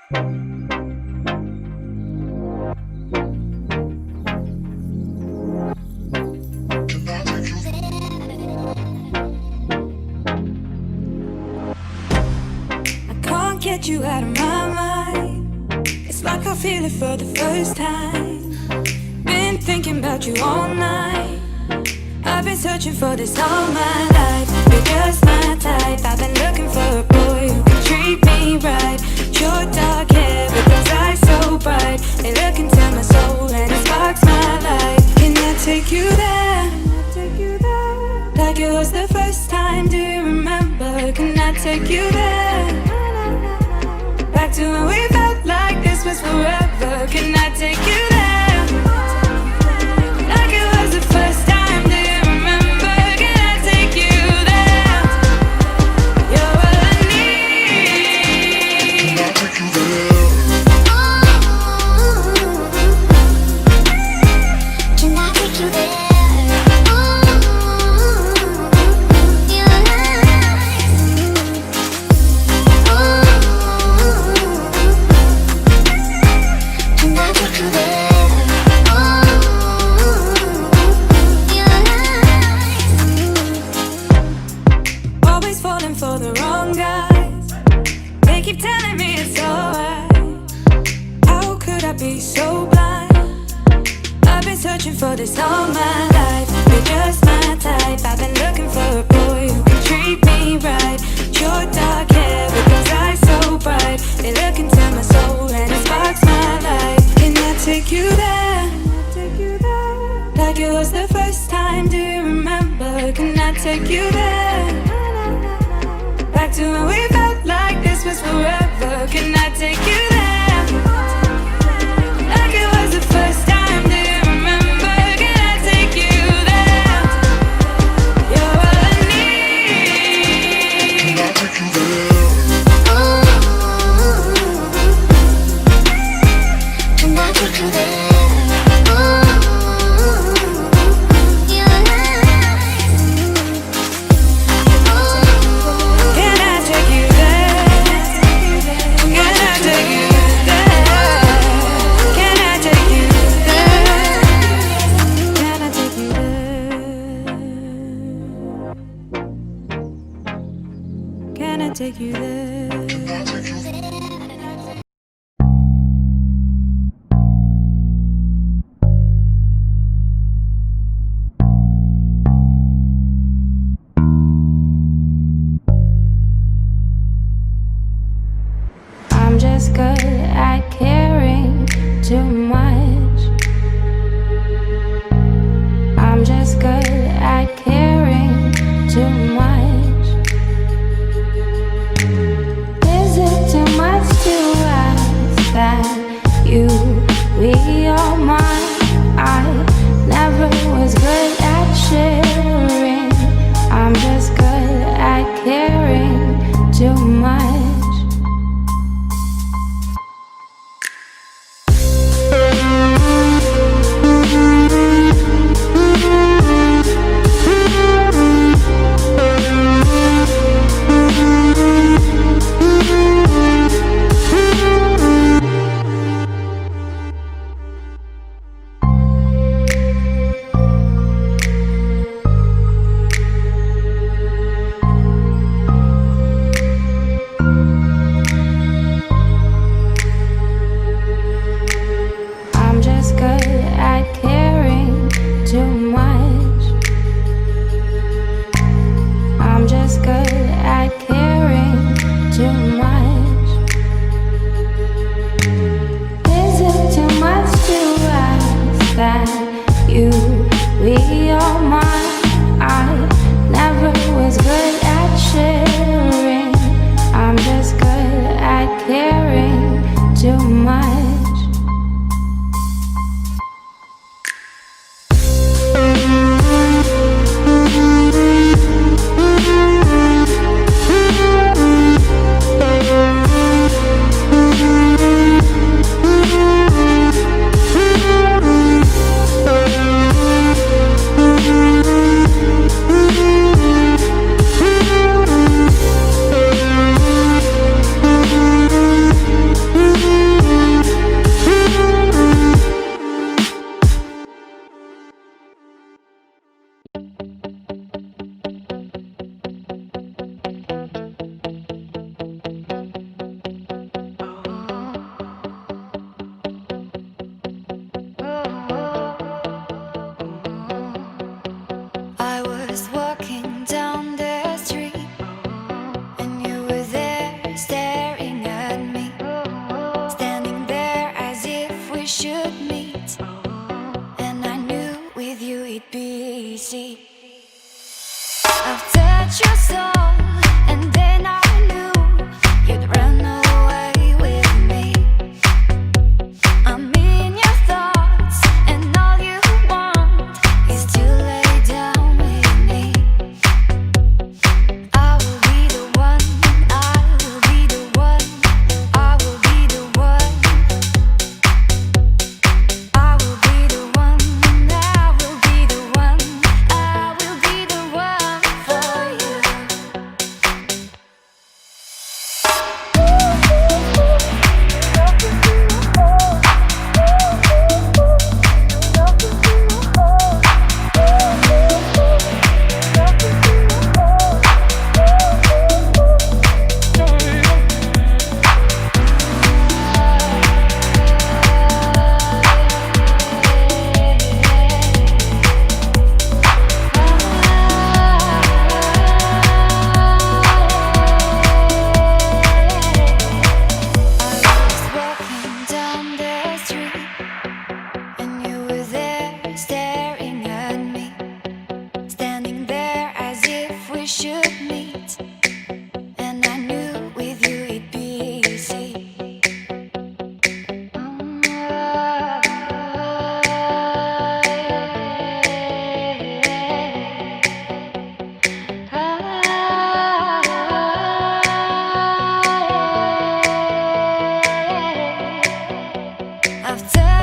Get you out of my mind. It's like I feel it for the first time. Been thinking about you all night. I've been searching for this all my life. You're just my type. I've been looking for a boy who can treat me right. Your dark hair with those eyes so bright. They look into my soul and it sparks my life. Can I take you there? Like it was the first time, do you remember? Can I take you there? Back to when we felt like this was forever. Can I take you there? Like it was the first time, do you remember? Can I take you there? You're all I need. Can I take you there? Can I take you there? For the wrong guys, they keep telling me it's alright. How could I be so blind? I've been searching for this all my life. You're just my type. I've been looking for a boy who can treat me right. Your dark hair with those eyes so bright. They look into my soul and it sparks my life. Can I take you there? Like it was the first time, do you remember? Can I take you there? Back to when we felt like this was forever. Can I take you there? Like it was the first time, do you remember? Can I take you there? You're all I need. Can I take you there? Can I take you there? Take you there. I'm just good at caring too much. I'm just good at caring too much. That you, we are mine. I never was good at sharing. I'm just good at caring too much.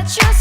but you're